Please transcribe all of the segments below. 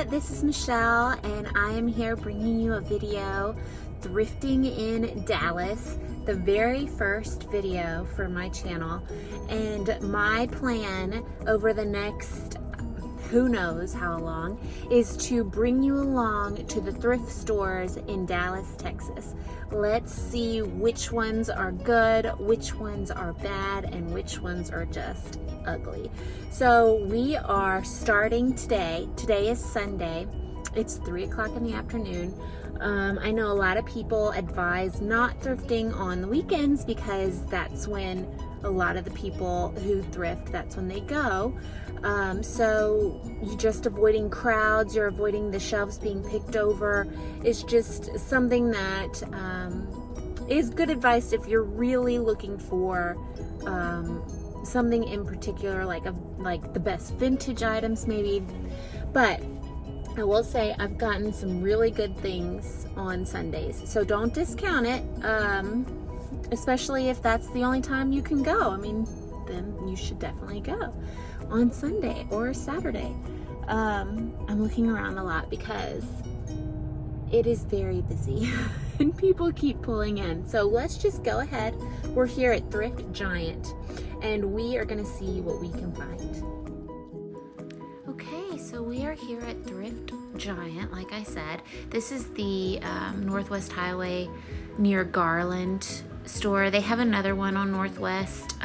this is Michelle and I am here bringing you a video thrifting in Dallas, the very first video for my channel. And my plan over the next who knows how long is to bring you along to the thrift stores in Dallas, Texas. Let's see which ones are good, which ones are bad, and which ones are just ugly. So we are starting today. Today is Sunday. It's 3 o'clock in the afternoon. I know a lot of people advise not thrifting on the weekends because that's when a lot of the people who thrift, that's when they go. So you're just avoiding crowds, you're avoiding the shelves being picked over. It's just something that is good advice if you're really looking for something in particular, like the best vintage items maybe. But I will say I've gotten some really good things on Sundays, so don't discount it, especially if that's the only time you can go. I mean, then you should definitely go on Sunday or Saturday. I'm looking around a lot because it is very busy and people keep pulling in. So let's just go ahead. We're here at Thrift Giant and we are gonna see what we can find. Okay, so we are here at Thrift Giant, like I said. This is the Northwest Highway near Garland store. They have another one on Northwest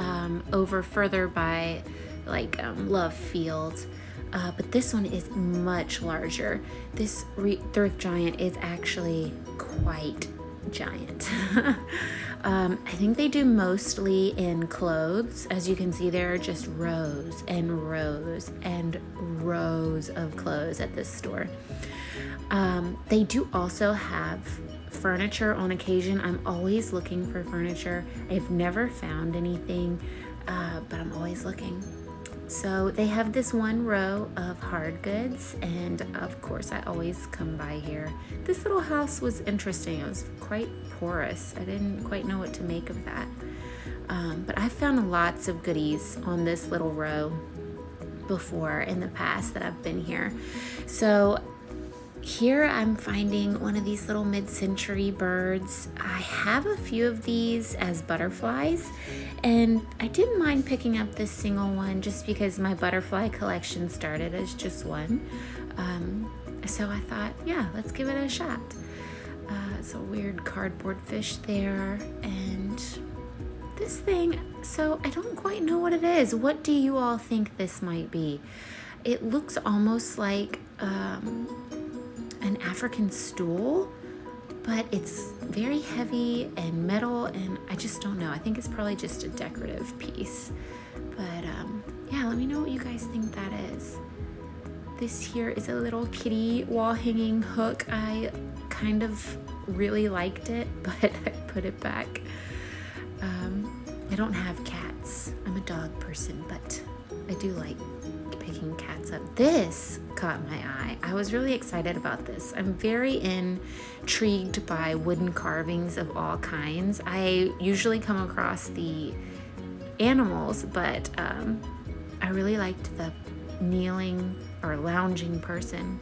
over further by Love Field. But this one is much larger. This Thrift Giant is actually quite giant. I think they do mostly in clothes. As you can see, there are just rows and rows and rows of clothes at this store. They do also have furniture on occasion. I'm always looking for furniture. I've never found anything, but I'm always looking. So they have this one row of hard goods, and of course I always come by here. This little house was interesting. It was quite porous. I didn't quite know what to make of that. But I found lots of goodies on this little row before in the past that I've been here. So here I'm finding one of these little mid-century birds. I have a few of these as butterflies, and I didn't mind picking up this single one just because my butterfly collection started as just one. So I thought, yeah, let's give it a shot. It's a weird cardboard fish there, and this thing, so I don't quite know what it is. What do you all think this might be? It looks almost like an African stool, but it's very heavy and metal, and I just don't know. I think it's probably just a decorative piece. But yeah, let me know what you guys think that is. This here is a little kitty wall hanging hook. I kind of really liked it, but I put it back. I don't have cats. I'm a dog person, but I do like picking cats up. This caught my eye. I was really excited about this. I'm very intrigued by wooden carvings of all kinds. I usually come across the animals, but I really liked the kneeling or lounging person.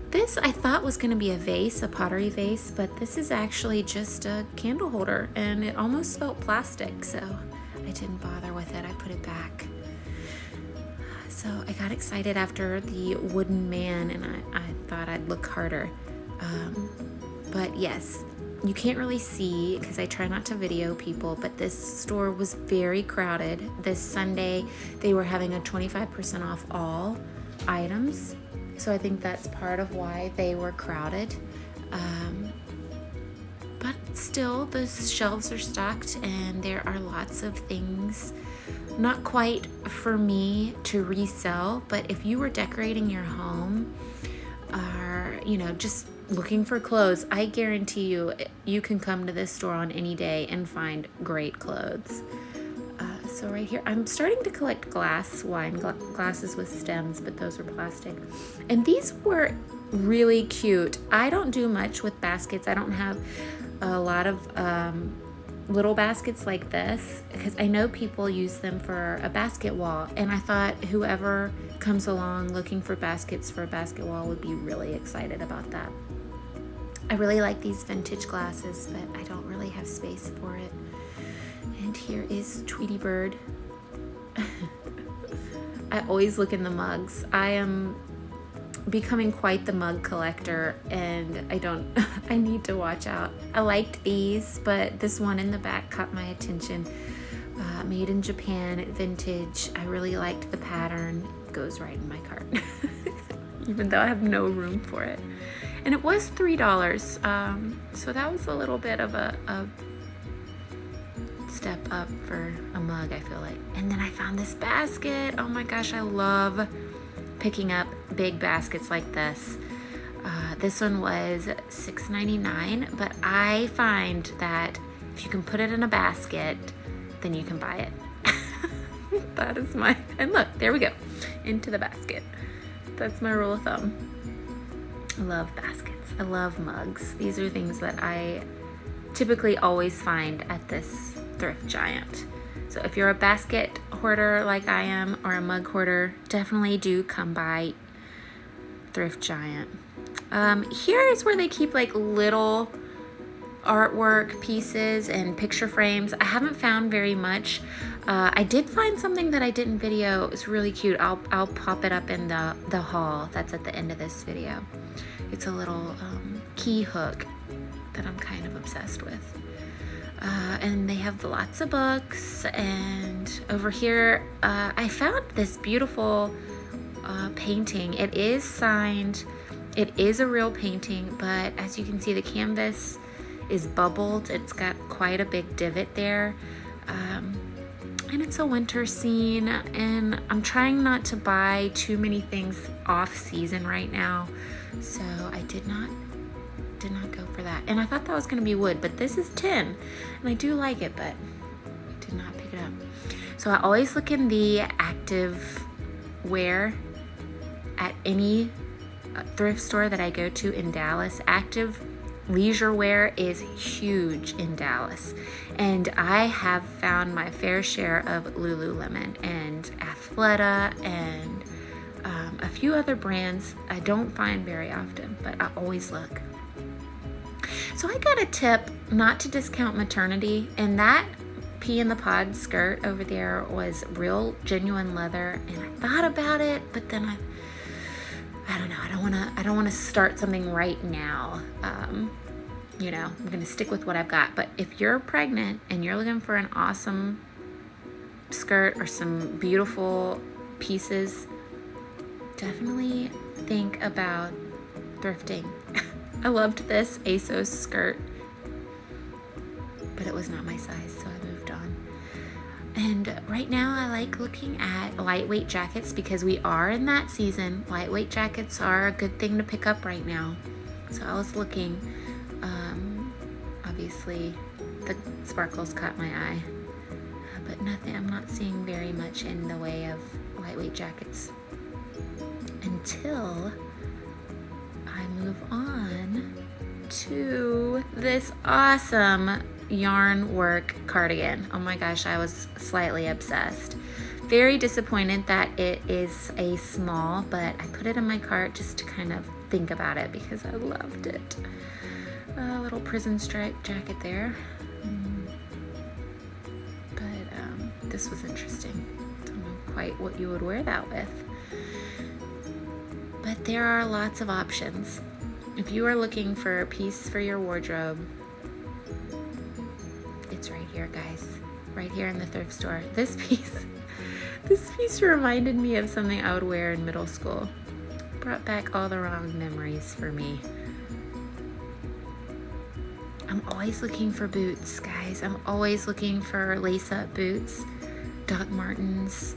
This I thought was going to be a vase, a pottery vase, but this is actually just a candle holder, and it almost felt plastic, so I didn't bother with it. I put it back. So I got excited after the wooden man, and I thought I'd look harder. But yes, you can't really see because I try not to video people, but this store was very crowded. This Sunday, they were having a 25% off all items. So I think that's part of why they were crowded. But still, the shelves are stocked and there are lots of things, not quite for me to resell, but if you were decorating your home or, just looking for clothes, I guarantee you can come to this store on any day and find great clothes. So right here, I'm starting to collect wine glasses with stems, but those are plastic. And these were really cute. I don't do much with baskets. I don't have a lot of little baskets like this because I know people use them for a basket wall, and I thought whoever comes along looking for baskets for a basket wall would be really excited about that. I really like these vintage glasses, but I don't really have space for it. And here is Tweety Bird. I always look in the mugs. I am becoming quite the mug collector, and I need to watch out. I liked these, but this one in the back caught my attention. Made in Japan, vintage. I really liked the pattern. It goes right in my cart, even though I have no room for it. And it was $3, so that was a little bit of a step up for a mug, I feel like. And then I found this basket. Oh my gosh, I love picking up big baskets like this. This one was $6.99, but I find that if you can put it in a basket, then you can buy it. That is and look, there we go, into the basket. That's my rule of thumb. I love baskets. I love mugs. These are things that I typically always find at this Thrift Giant. So if you're a basket hoarder like I am, or a mug hoarder, definitely do come by Thrift Giant. Here is where they keep like little artwork pieces and picture frames. I haven't found very much. I did find something that I didn't video. It's really cute. I'll pop it up in the haul that's at the end of this video. It's a little key hook that I'm kind of obsessed with. And they have lots of books. And over here, I found this beautiful painting. It is signed. It is a real painting, but as you can see, the canvas is bubbled. It's got quite a big divot there. And it's a winter scene, and I'm trying not to buy too many things off season right now, so I did not go for that. And I thought that was going to be wood, but this is tin, and I do like it, but I did not pick it up. So I always look in the active wear at any thrift store that I go to in Dallas. Active leisure wear is huge in Dallas, and I have found my fair share of Lululemon and Athleta and a few other brands I don't find very often, but I always look. So I got a tip not to discount maternity, and that pea in the pod skirt over there was real genuine leather, and I thought about it, but then I don't know. I don't want to start something right now. You know, I'm going to stick with what I've got. But if you're pregnant and you're looking for an awesome skirt or some beautiful pieces, definitely think about thrifting. I loved this ASOS skirt, but it was not my size, so I moved on. And right now I like looking at lightweight jackets because we are in that season. Lightweight jackets are a good thing to pick up right now. So I was looking, obviously the sparkles caught my eye, but nothing, I'm not seeing very much in the way of lightweight jackets until I move on to this awesome yarn work cardigan. Oh my gosh, I was slightly obsessed. Very disappointed that it is a small, but I put it in my cart just to kind of think about it because I loved it. A little prison stripe jacket there. But this was interesting. Don't know quite what you would wear that with. But there are lots of options. If you are looking for a piece for your wardrobe, it's right here, guys. Right here in the thrift store. This piece reminded me of something I would wear in middle school. Brought back all the wrong memories for me. I'm always looking for boots, guys. I'm always looking for lace-up boots. Doc Martens.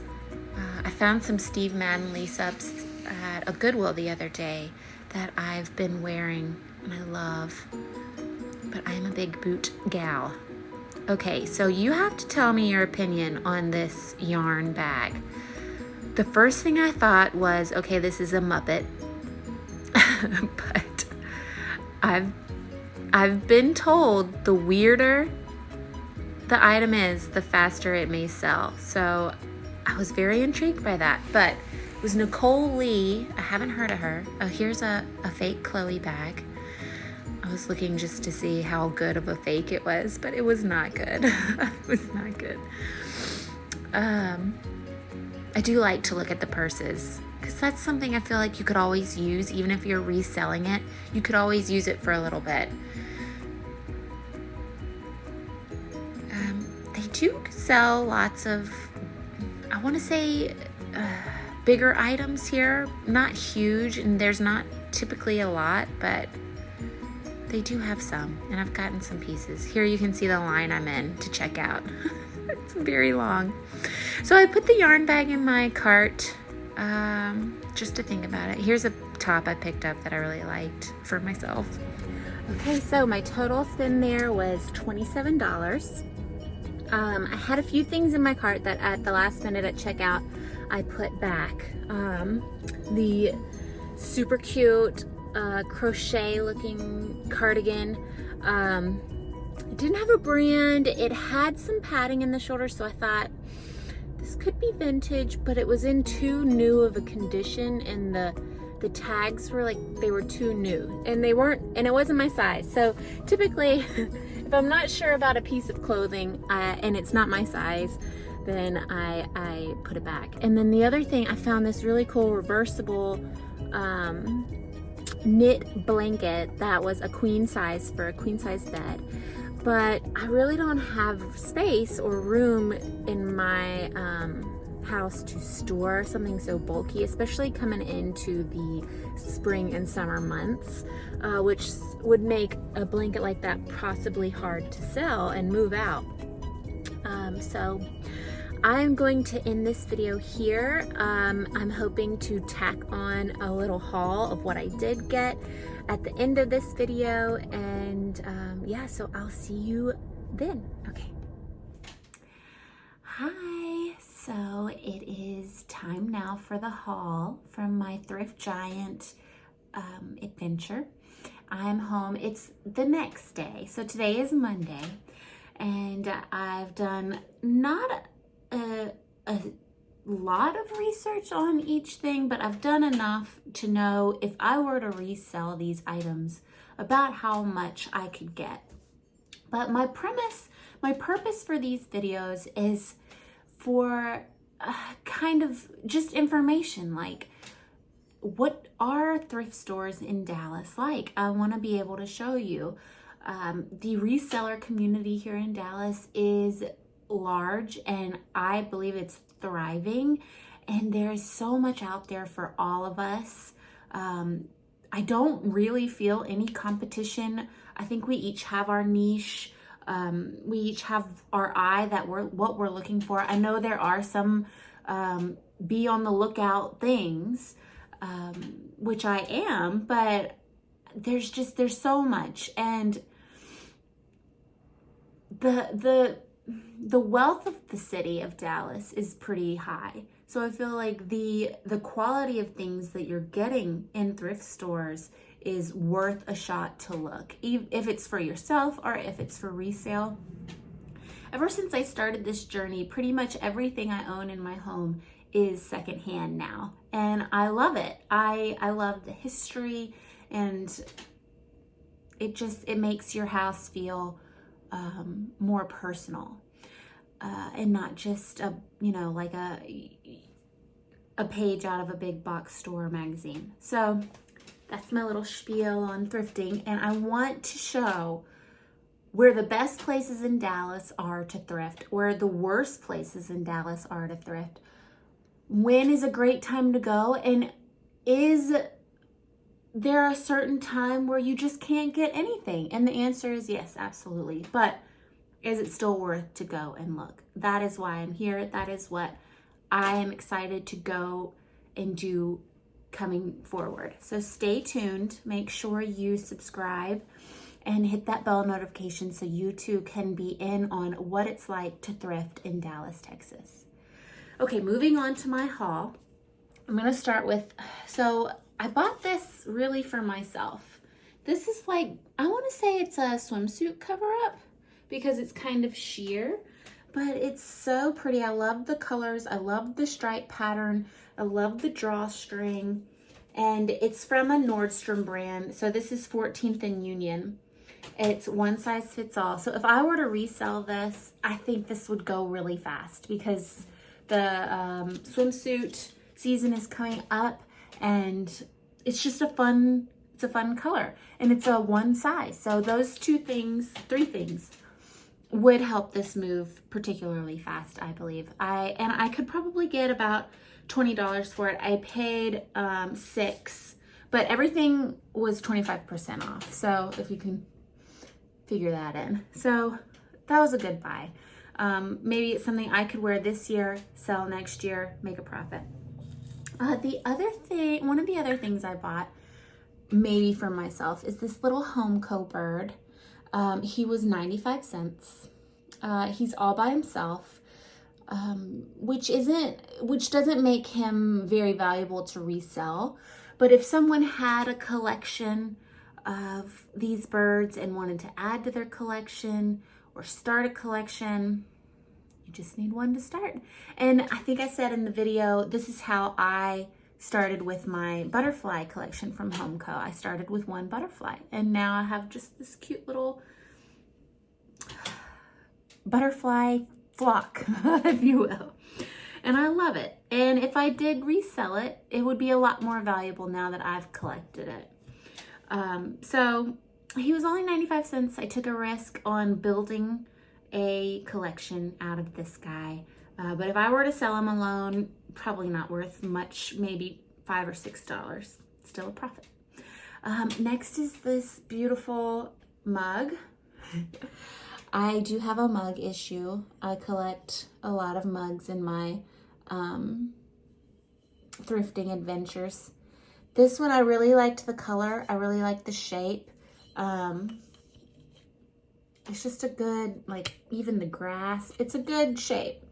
I found some Steve Madden lace-ups at a Goodwill the other day that I've been wearing and I love. But I'm a big boot gal. Okay, so you have to tell me your opinion on this yarn bag. The first thing I thought was, okay, this is a Muppet. But I've been told the weirder the item is, the faster it may sell. So I was very intrigued by that. But It was Nicole Lee. I haven't heard of her. Oh, here's a fake Chloe bag. I was looking just to see how good of a fake it was, but it was not good. It was not good. I do like to look at the purses because that's something I feel like you could always use. Even if you're reselling it, you could always use it for a little bit. They do sell lots of, I want to say, bigger items here. Not huge, and there's not typically a lot, but they do have some, and I've gotten some pieces. Here you can see the line I'm in to check out. It's very long. So I put the yarn bag in my cart just to think about it. Here's a top I picked up that I really liked for myself. Okay, so my total spend there was $27. I had a few things in my cart that at the last minute at checkout I put back. The super cute crochet looking cardigan. It didn't have a brand. It had some padding in the shoulder, so I thought this could be vintage, but it was in too new of a condition, and the tags were like, they were too new, and they weren't, and it wasn't my size. So typically if I'm not sure about a piece of clothing and it's not my size, then I put it back. And then the other thing, I found this really cool reversible knit blanket that was a queen size for a queen size bed, but I really don't have space or room in my house to store something so bulky, especially coming into the spring and summer months, which would make a blanket like that possibly hard to sell and move out. So I'm going to end this video here. I'm hoping to tack on a little haul of what I did get at the end of this video, and yeah, so I'll see you then. Okay. Hi, so it is time now for the haul from my Thrift Giant adventure. I'm home. It's the next day, so today is Monday, and I've done not a lot of research on each thing, but I've done enough to know if I were to resell these items about how much I could get. But my purpose for these videos is for kind of just information, like what are thrift stores in Dallas like? I want to be able to show you. The reseller community here in Dallas is large, and I believe it's thriving, and there's so much out there for all of us. I don't really feel any competition. I think we each have our niche. We each have our eye that what we're looking for. I know there are some be on the lookout things, which I am, but there's so much, and the wealth of the city of Dallas is pretty high. So I feel like the quality of things that you're getting in thrift stores is worth a shot to look, if it's for yourself or if it's for resale. Ever since I started this journey, pretty much everything I own in my home is secondhand now, and I love it. I love the history, and it makes your house feel more personal, and not just like a page out of a big box store magazine. So that's my little spiel on thrifting, and I want to show where the best places in Dallas are to thrift, where the worst places in Dallas are to thrift. When is a great time to go, and is there a certain time where you just can't get anything? And the answer is yes, absolutely. But is it still worth to go and look? That is why I'm here. That is what I am excited to go and do coming forward. So stay tuned. Make sure you subscribe and hit that bell notification so you too can be in on what it's like to thrift in Dallas, Texas. Okay, moving on to my haul. I'm gonna start with, so I bought this really for myself. This is like, I wanna say it's a swimsuit cover up because it's kind of sheer, but it's so pretty. I love the colors. I love the stripe pattern. I love the drawstring. And it's from a Nordstrom brand. So this is 14th and Union. It's one size fits all. So if I were to resell this, I think this would go really fast because the swimsuit season is coming up, and it's just it's a fun color, and it's a one size. So those three things would help this move particularly fast, I believe. I could probably get about $20 for it. I paid $6, but everything was 25% off. So if you can figure that in. So that was a good buy. Maybe it's something I could wear this year, sell next year, make a profit. One of the other things I bought, maybe for myself, is this little Homeco bird. He was 95 cents. He's all by himself, which doesn't make him very valuable to resell. But if someone had a collection of these birds and wanted to add to their collection or start a collection, you just need one to start. And I think I said in the video, this is how I started with my butterfly collection from Homeco. I started with one butterfly, and now I have just this cute little butterfly flock, if you will. And I love it. And if I did resell it, it would be a lot more valuable now that I've collected it. So he was only 95 cents. I took a risk on building a collection out of this guy. But if I were to sell him alone, probably not worth much, maybe $5 or $6. Still a profit. Next is this beautiful mug. I do have a mug issue. I collect a lot of mugs in my thrifting adventures. This one, I really liked the color. I really liked the shape. It's just a good, even the grass, it's a good shape.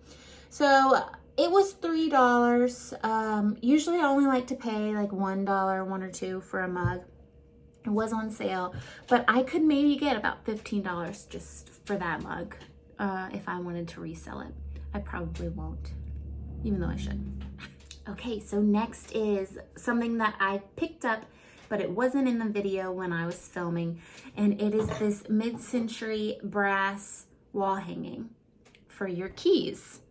So it was $3. Usually I only like to pay like $1, $1 or $2 for a mug. It was on sale, but I could maybe get about $15 just for that mug if I wanted to resell it. I probably won't, even though I should. Okay, so next is something that I picked up, but it wasn't in the video when I was filming, and it is this mid-century brass wall hanging for your keys.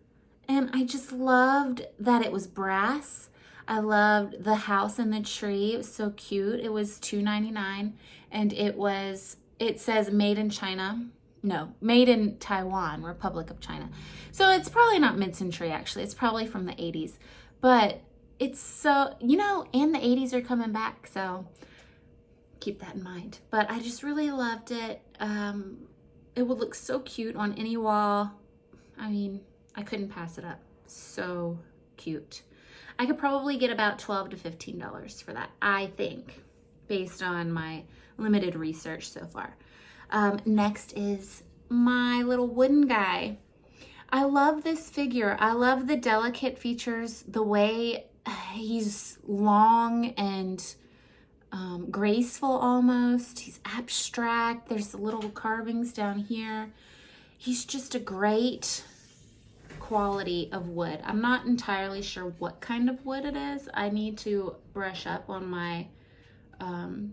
And I just loved that it was brass. I loved the house and the tree. It was so cute. It was $2.99, and it says made in China. No, made in Taiwan, Republic of China. So it's probably not mid-century, actually. It's probably from the 80s. But it's so, and the 80s are coming back, so keep that in mind. But I just really loved it. It would look so cute on any wall. I mean, I couldn't pass it up. So cute. I could probably get about $12 to $15 for that, I think, based on my limited research so far. Next is my little wooden guy. I love this figure. I love the delicate features, the way he's long and graceful almost. He's abstract. There's the little carvings down here. He's just a great quality of wood. I'm not entirely sure what kind of wood it is. I need to brush up on my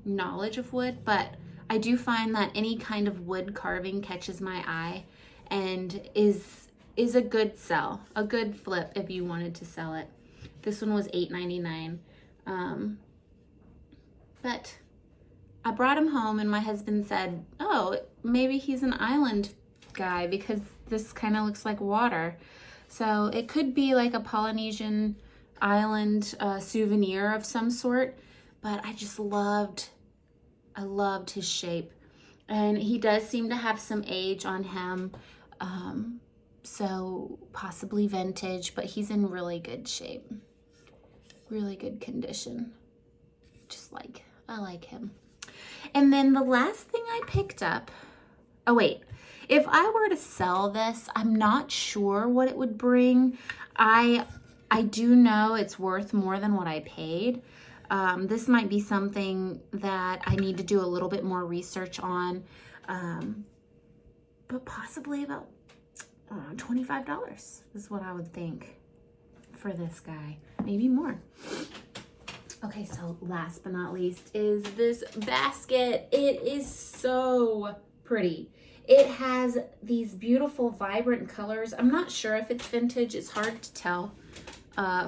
knowledge of wood, but I do find that any kind of wood carving catches my eye and is a good sell, a good flip if you wanted to sell it. This one was $8.99. But I brought him home and my husband said, oh, maybe he's an island guy because this kind of looks like water. So it could be like a Polynesian island souvenir of some sort, but I loved his shape. And he does seem to have some age on him. So possibly vintage, but he's in really good shape. Really good condition. I like him. And then the last thing I picked up, oh wait, if I were to sell this, I'm not sure what it would bring. I do know it's worth more than what I paid. This might be something that I need to do a little bit more research on, but possibly about $25 is what I would think for this guy, maybe more. Okay, so last but not least is this basket. It is so pretty. It has these beautiful, vibrant colors. I'm not sure if it's vintage. It's hard to tell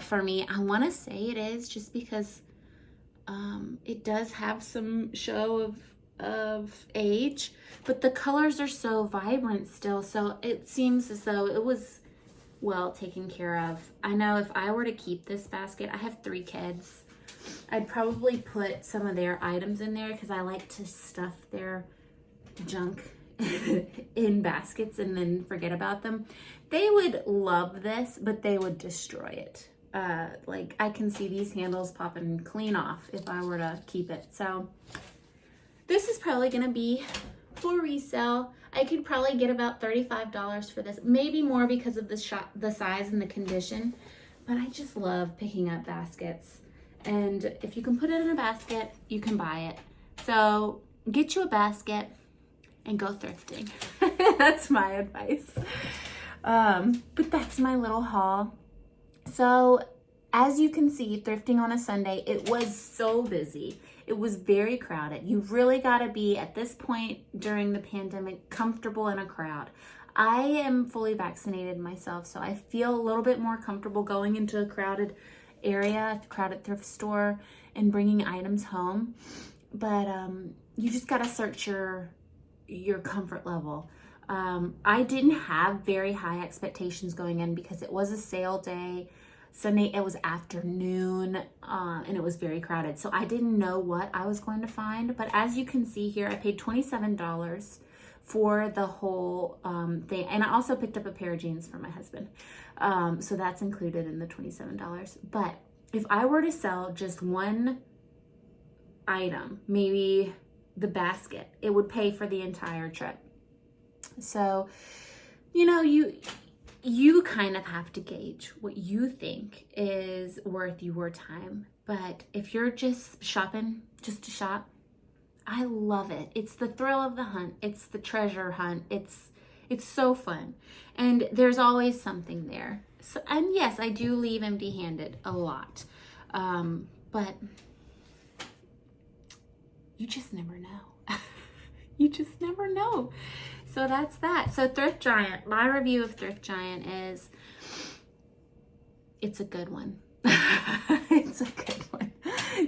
for me. I want to say it is, just because it does have some show of age, but the colors are so vibrant still. So it seems as though it was well taken care of. I know if I were to keep this basket, I have 3 kids. I'd probably put some of their items in there because I like to stuff their junk in baskets and then forget about them. They would love this, but they would destroy it. Like I can see these handles popping clean off if I were to keep it. So this is probably gonna be for resale. I could probably get about $35 for this, maybe more because of the size and the condition, but I just love picking up baskets. And if you can put it in a basket, you can buy it. So get you a basket and go thrifting. That's my advice. But that's my little haul. So as you can see, thrifting on a Sunday, it was so busy. It was very crowded. You really got to be, at this point during the pandemic, comfortable in a crowd. I am fully vaccinated myself, so I feel a little bit more comfortable going into a crowded area, a crowded thrift store, and bringing items home. But you just got to search your comfort level. I didn't have very high expectations going in because it was a sale day. Sunday, it was afternoon, and it was very crowded. So I didn't know what I was going to find. But as you can see here, I paid $27 for the whole thing. And I also picked up a pair of jeans for my husband. So that's included in the $27. But if I were to sell just one item, maybe the basket, it would pay for the entire trip. So, you know, you kind of have to gauge what you think is worth your time. But if you're just shopping just to shop, I love it. It's the thrill of the hunt. It's the treasure hunt. It's so fun. And there's always something there. So, and yes, I do leave empty-handed a lot. But you just never know. You just never know. So that's that. So Thrift Giant, my review of Thrift Giant is, it's a good one. It's a good one.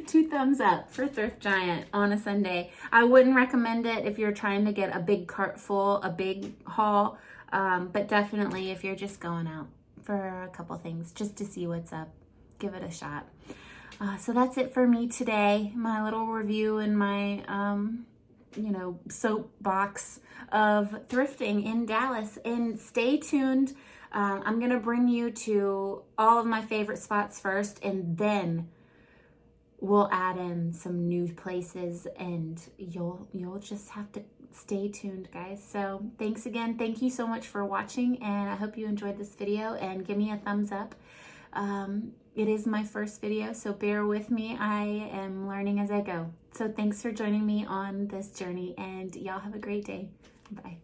2 thumbs up for Thrift Giant on a Sunday. I wouldn't recommend it if you're trying to get a big cart full, a big haul, but definitely if you're just going out for a couple things just to see what's up, give it a shot. So that's it for me today. My little review and my soapbox of thrifting in Dallas. And stay tuned. I'm gonna bring you to all of my favorite spots first, and then we'll add in some new places, and you'll just have to stay tuned, guys. So thanks again. Thank you so much for watching, and I hope you enjoyed this video, and give me a thumbs up. It is my first video, so bear with me. I am learning as I go. So thanks for joining me on this journey, and y'all have a great day. Bye.